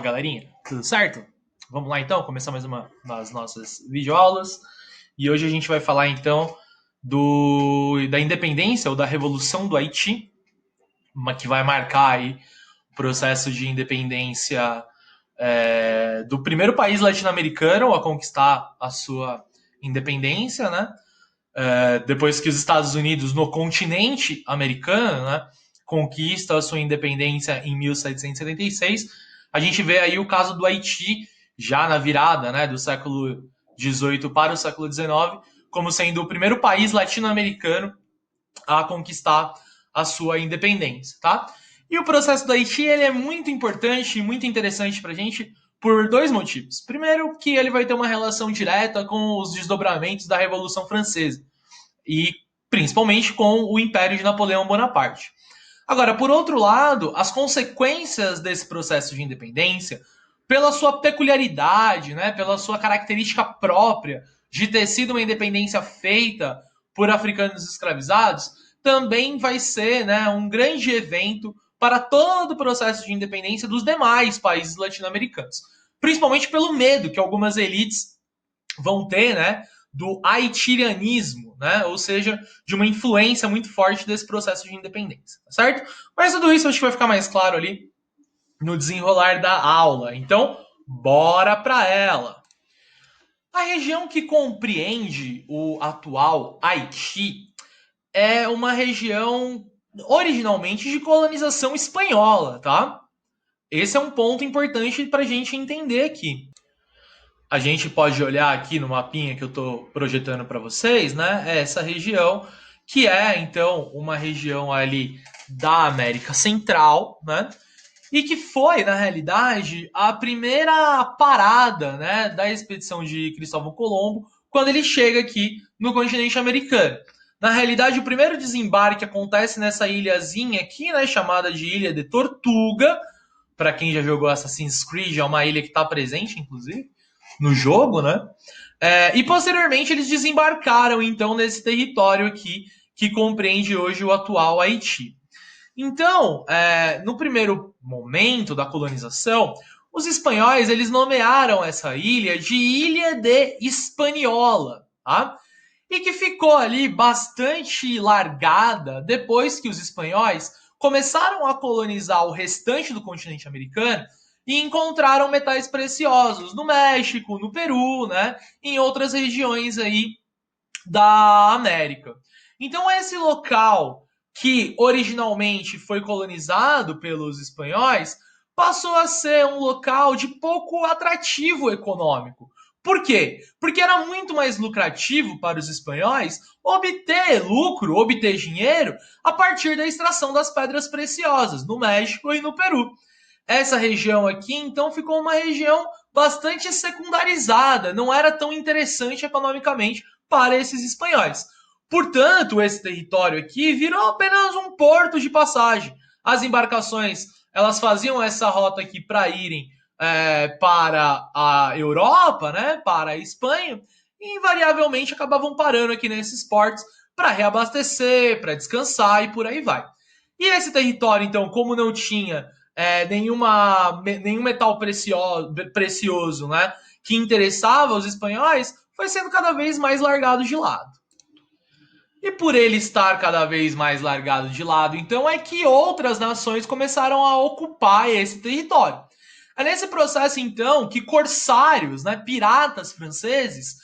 galerinha, tudo certo? Vamos lá então, começar mais uma das nossas videoaulas. E hoje a gente vai falar então da independência ou da Revolução do Haiti, que vai marcar aí o processo de independência do primeiro país latino-americano a conquistar a sua independência, né? Depois que os Estados Unidos, no continente americano, né, conquista a sua independência em 1776, a gente vê aí o caso do Haiti, já na virada, né, do século XVIII para o século XIX, como sendo o primeiro país latino-americano a conquistar a sua independência, tá? E o processo do Haiti ele é muito importante e muito interessante para a gente por dois motivos. Primeiro, que ele vai ter uma relação direta com os desdobramentos da Revolução Francesa e principalmente com o Império de Napoleão Bonaparte. Agora, por outro lado, as consequências desse processo de independência, pela sua peculiaridade, né, pela sua característica própria de ter sido uma independência feita por africanos escravizados, também vai ser, né, um grande evento para todo o processo de independência dos demais países latino-americanos. Principalmente pelo medo que algumas elites vão ter, né, do haitianismo, né, ou seja, de uma influência muito forte desse processo de independência, tá certo? Mas tudo isso acho que vai ficar mais claro ali no desenrolar da aula. Então, bora para ela. A região que compreende o atual Haiti é uma região originalmente de colonização espanhola, tá? Esse é um ponto importante para a gente entender aqui. A gente pode olhar aqui no mapinha que eu estou projetando para vocês, né? É essa região que é então uma região ali da América Central, né? E que foi, na realidade, a primeira parada, né, da expedição de Cristóvão Colombo quando ele chega aqui no continente americano. Na realidade, o primeiro desembarque acontece nessa ilhazinha aqui, né, chamada de Ilha de Tortuga. Para quem já jogou Assassin's Creed, é uma ilha que está presente, inclusive, no jogo, né? E posteriormente eles desembarcaram, então, nesse território aqui, que compreende hoje o atual Haiti. Então, no primeiro momento da colonização, os espanhóis eles nomearam essa ilha de Ilha de Hispaniola, tá? E que ficou ali bastante largada depois que os espanhóis começaram a colonizar o restante do continente americano e encontraram metais preciosos no México, no Peru, né, em outras regiões aí da América. Então esse local que originalmente foi colonizado pelos espanhóis passou a ser um local de pouco atrativo econômico. Por quê? Porque era muito mais lucrativo para os espanhóis obter lucro, obter dinheiro a partir da extração das pedras preciosas no México e no Peru. Essa região aqui, então, ficou uma região bastante secundarizada, não era tão interessante economicamente para esses espanhóis. Portanto, esse território aqui virou apenas um porto de passagem. As embarcações elas faziam essa rota aqui para irem para a Europa, né, para a Espanha, e invariavelmente acabavam parando aqui nesses portos para reabastecer, para descansar e por aí vai. E esse território, então, como não tinha nenhum metal precioso, né, que interessava os espanhóis, foi sendo cada vez mais largado de lado. E por ele estar cada vez mais largado de lado, então é que outras nações começaram a ocupar esse território. É nesse processo, então, que corsários, né, piratas franceses,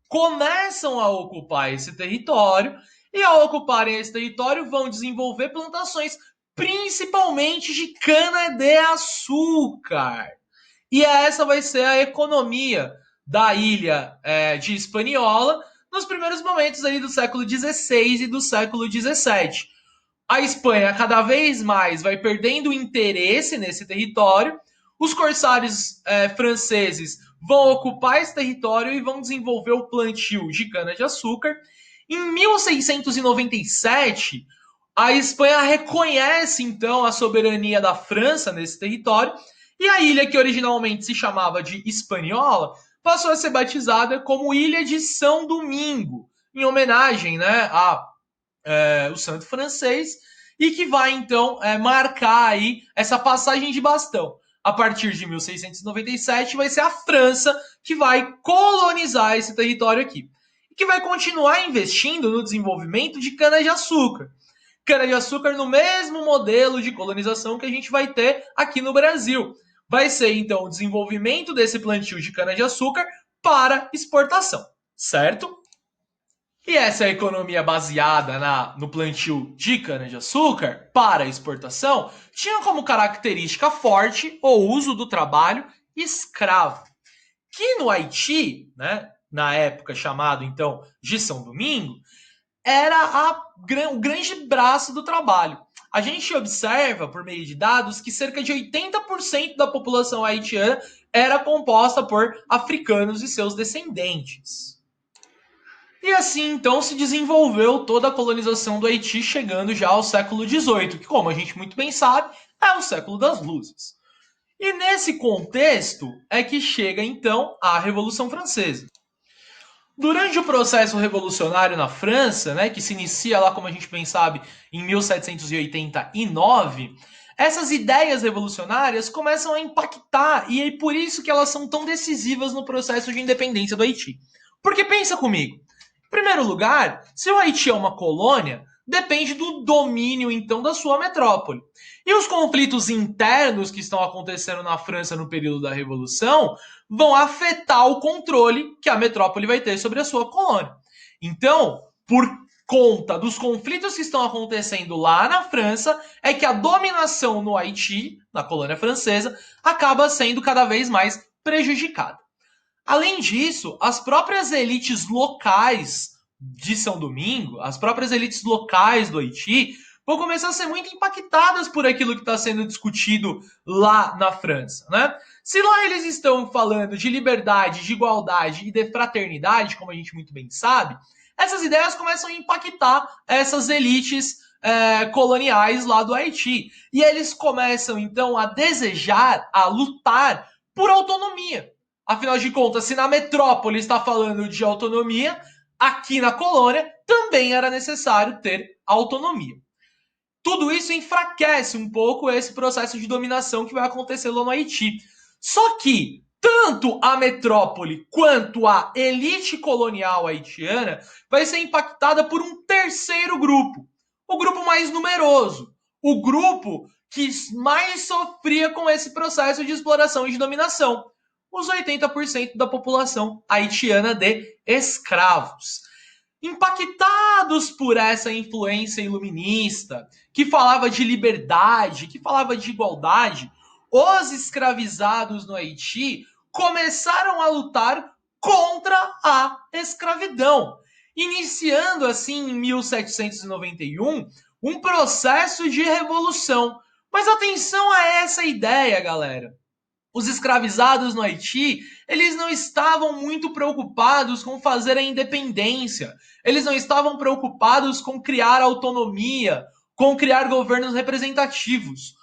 começam a ocupar esse território e, ao ocuparem esse território, vão desenvolver plantações, principalmente de cana-de-açúcar. E essa vai ser a economia da ilha de Hispaniola nos primeiros momentos ali do século XVI e do século XVII. A Espanha cada vez mais vai perdendo interesse nesse território. Os corsários franceses vão ocupar esse território e vão desenvolver o plantio de cana-de-açúcar. Em 1697, a Espanha reconhece então a soberania da França nesse território e a ilha que originalmente se chamava de Hispaniola passou a ser batizada como Ilha de São Domingo, em homenagem, né, o santo francês, e que vai então marcar aí essa passagem de bastão. a partir de 1697, vai ser a França que vai colonizar esse território aqui. E que vai continuar investindo no desenvolvimento de cana-de-açúcar. Cana-de-açúcar no mesmo modelo de colonização que a gente vai ter aqui no Brasil. Vai ser, então, o desenvolvimento desse plantio de cana-de-açúcar para exportação, certo? E essa economia baseada no plantio de cana-de-açúcar para exportação tinha como característica forte o uso do trabalho escravo, que no Haiti, né, na época chamado então de São Domingo, era o grande braço do trabalho. A gente observa, por meio de dados, que cerca de 80% da população haitiana era composta por africanos e seus descendentes. E assim, então, se desenvolveu toda a colonização do Haiti, chegando já ao século XVIII, que, como a gente muito bem sabe, é o século das luzes. E nesse contexto é que chega, então, a Revolução Francesa. Durante o processo revolucionário na França, né, que se inicia lá, como a gente bem sabe, em 1789, essas ideias revolucionárias começam a impactar, e é por isso que elas são tão decisivas no processo de independência do Haiti. Porque pensa comigo, em primeiro lugar, se o Haiti é uma colônia, depende do domínio, então, da sua metrópole. E os conflitos internos que estão acontecendo na França no período da Revolução vão afetar o controle que a metrópole vai ter sobre a sua colônia. Então, por conta dos conflitos que estão acontecendo lá na França, é que a dominação no Haiti, na colônia francesa, acaba sendo cada vez mais prejudicada. Além disso, as próprias elites locais de São Domingo, as próprias elites locais do Haiti, vão começar a ser muito impactadas por aquilo que está sendo discutido lá na França, né? Se lá eles estão falando de liberdade, de igualdade e de fraternidade, como a gente muito bem sabe, essas ideias começam a impactar essas elites coloniais lá do Haiti. E eles começam, então, a desejar, a lutar por autonomia. Afinal de contas, se na metrópole está falando de autonomia, aqui na colônia também era necessário ter autonomia. Tudo isso enfraquece um pouco esse processo de dominação que vai acontecer lá no Haiti. Só que tanto a metrópole quanto a elite colonial haitiana vai ser impactada por um terceiro grupo, o grupo mais numeroso, o grupo que mais sofria com esse processo de exploração e de dominação, os 80% da população haitiana de escravos. Impactados por essa influência iluminista, que falava de liberdade, que falava de igualdade, os escravizados no Haiti começaram a lutar contra a escravidão, iniciando assim em 1791 um processo de revolução. Mas atenção a essa ideia, galera. Os escravizados no Haiti, eles não estavam muito preocupados com fazer a independência. Eles não estavam preocupados com criar autonomia, com criar governos representativos.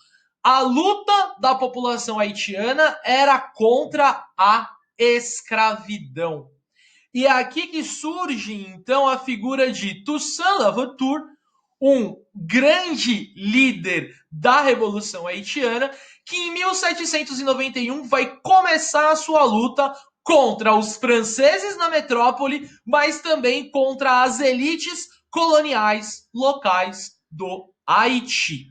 A luta da população haitiana era contra a escravidão. E é aqui que surge, então, a figura de Toussaint Louverture, um grande líder da Revolução Haitiana, que em 1791 vai começar a sua luta contra os franceses na metrópole, mas também contra as elites coloniais locais do Haiti.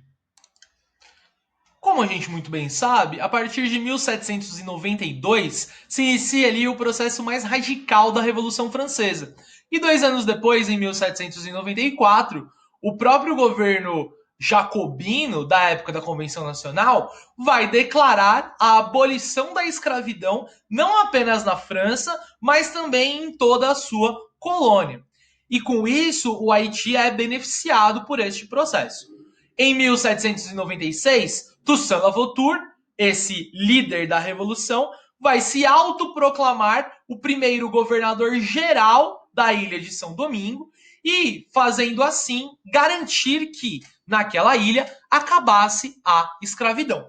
Como a gente muito bem sabe, a partir de 1792 se inicia ali o processo mais radical da Revolução Francesa. E 2 anos depois, em 1794, o próprio governo jacobino, da época da Convenção Nacional, vai declarar a abolição da escravidão não apenas na França, mas também em toda a sua colônia. E com isso, o Haiti é beneficiado por este processo. Em 1796, Toussaint Louverture, esse líder da revolução, vai se autoproclamar o primeiro governador geral da ilha de São Domingo e, fazendo assim, garantir que, naquela ilha, acabasse a escravidão.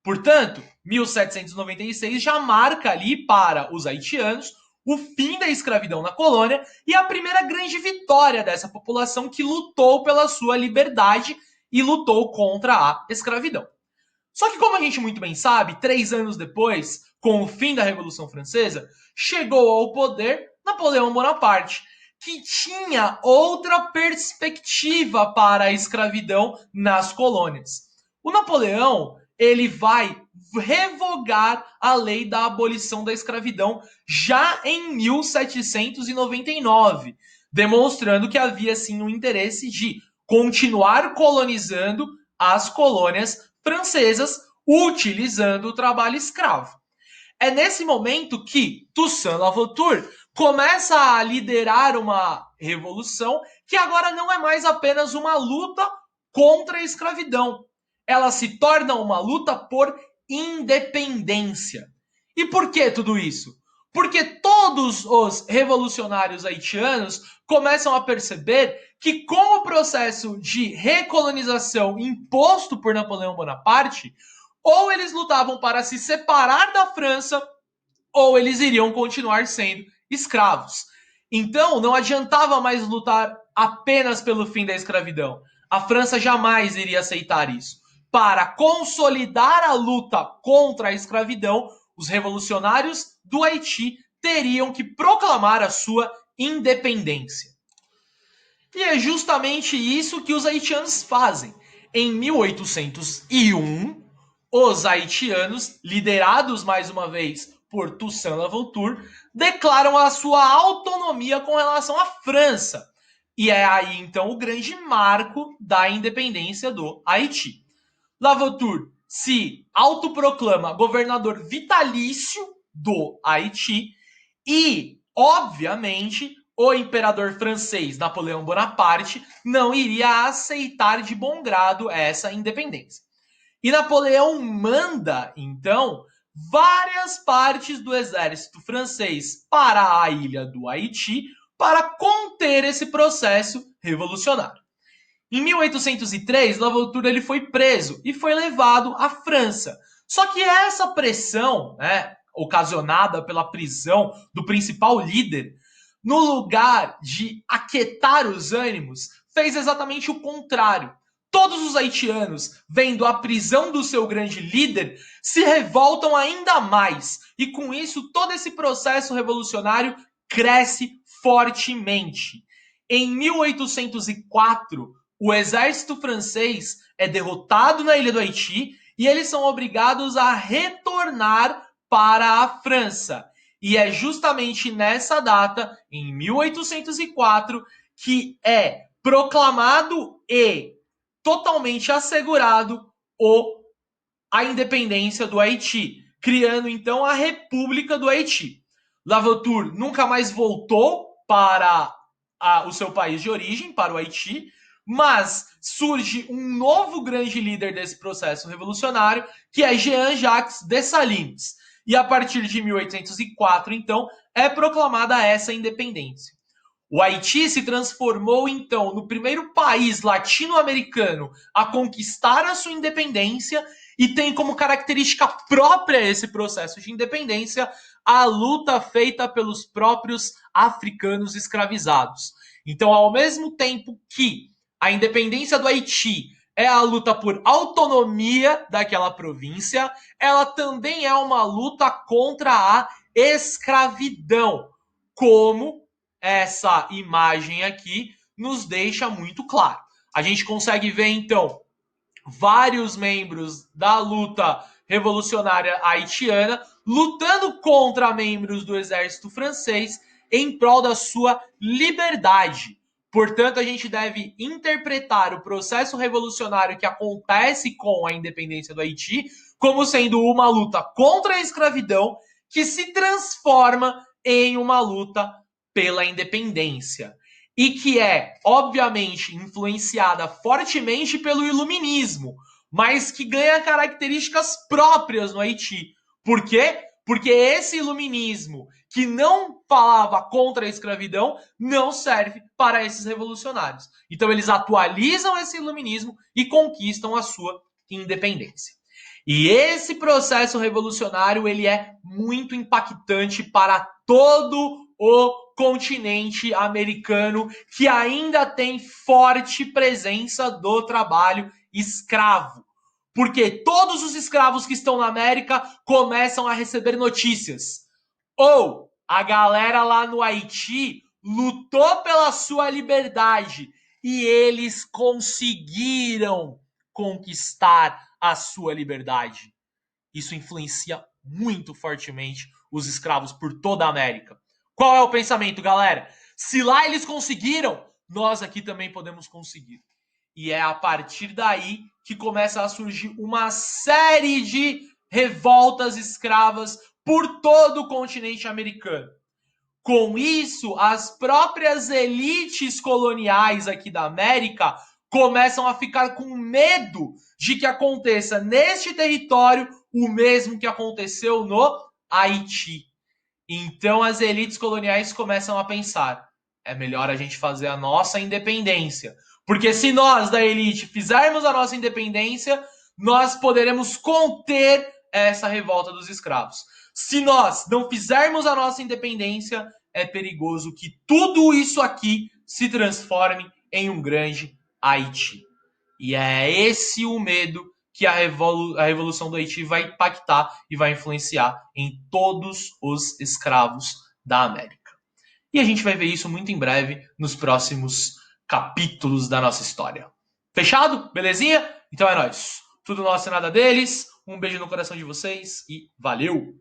Portanto, 1796 já marca ali para os haitianos o fim da escravidão na colônia e a primeira grande vitória dessa população que lutou pela sua liberdade e lutou contra a escravidão. Só que, como a gente muito bem sabe, 3 anos depois, com o fim da Revolução Francesa, chegou ao poder Napoleão Bonaparte, que tinha outra perspectiva para a escravidão nas colônias. O Napoleão, ele vai revogar a lei da abolição da escravidão já em 1799, demonstrando que havia sim um interesse de continuar colonizando as colônias francesas utilizando o trabalho escravo. É nesse momento que Toussaint Louverture começa a liderar uma revolução que agora não é mais apenas uma luta contra a escravidão. Ela se torna uma luta por independência. E por que tudo isso? Porque todos os revolucionários haitianos começam a perceber que, com o processo de recolonização imposto por Napoleão Bonaparte, ou eles lutavam para se separar da França, ou eles iriam continuar sendo escravos. Então, não adiantava mais lutar apenas pelo fim da escravidão. A França jamais iria aceitar isso. Para consolidar a luta contra a escravidão, os revolucionários do Haiti teriam que proclamar a sua independência. E é justamente isso que os haitianos fazem. Em 1801, os haitianos, liderados mais uma vez por Toussaint Louverture, declaram a sua autonomia com relação à França. E é aí então o grande marco da independência do Haiti. Louverture se autoproclama governador vitalício do Haiti e, obviamente, o imperador francês Napoleão Bonaparte não iria aceitar de bom grado essa independência. E Napoleão manda, então, várias partes do exército francês para a ilha do Haiti para conter esse processo revolucionário. Em 1803, Louverture ele foi preso e foi levado à França. Só que essa pressão, ocasionada pela prisão do principal líder, no lugar de aquietar os ânimos, fez exatamente o contrário. Todos os haitianos, vendo a prisão do seu grande líder, se revoltam ainda mais. E com isso, todo esse processo revolucionário cresce fortemente. Em 1804, o exército francês é derrotado na ilha do Haiti e eles são obrigados a retornar para a França. E é justamente nessa data, em 1804, que é proclamado e totalmente assegurado a independência do Haiti, criando então a República do Haiti. Louverture nunca mais voltou para o seu país de origem, para o Haiti, mas surge um novo grande líder desse processo revolucionário, que é Jean-Jacques Dessalines. E a partir de 1804, então, é proclamada essa independência. O Haiti se transformou, então, no primeiro país latino-americano a conquistar a sua independência e tem como característica própria esse processo de independência a luta feita pelos próprios africanos escravizados. Então, ao mesmo tempo que a independência do Haiti é a luta por autonomia daquela província, ela também é uma luta contra a escravidão, como essa imagem aqui nos deixa muito claro. A gente consegue ver, então, vários membros da luta revolucionária haitiana lutando contra membros do exército francês em prol da sua liberdade. Portanto, a gente deve interpretar o processo revolucionário que acontece com a independência do Haiti como sendo uma luta contra a escravidão que se transforma em uma luta pela independência e que é, obviamente, influenciada fortemente pelo iluminismo, mas que ganha características próprias no Haiti. Por quê? Porque esse iluminismo que não falava contra a escravidão não serve para esses revolucionários. Então eles atualizam esse iluminismo e conquistam a sua independência. E esse processo revolucionário ele é muito impactante para todo o continente americano, que ainda tem forte presença do trabalho escravo. Porque todos os escravos que estão na América começam a receber notícias. Ou a galera lá no Haiti lutou pela sua liberdade e eles conseguiram conquistar a sua liberdade. Isso influencia muito fortemente os escravos por toda a América. Qual é o pensamento, galera? Se lá eles conseguiram, nós aqui também podemos conseguir. E é a partir daí que começa a surgir uma série de revoltas escravas por todo o continente americano. Com isso, as próprias elites coloniais aqui da América começam a ficar com medo de que aconteça neste território o mesmo que aconteceu no Haiti. Então as elites coloniais começam a pensar: é melhor a gente fazer a nossa independência. Porque se nós da elite fizermos a nossa independência, nós poderemos conter essa revolta dos escravos. Se nós não fizermos a nossa independência, é perigoso que tudo isso aqui se transforme em um grande Haiti. E é esse o medo que a Revolução do Haiti vai impactar e vai influenciar em todos os escravos da América. E a gente vai ver isso muito em breve nos próximos capítulos da nossa história. Fechado? Belezinha? Então é nóis. Tudo nosso e nada deles. Um beijo no coração de vocês e valeu!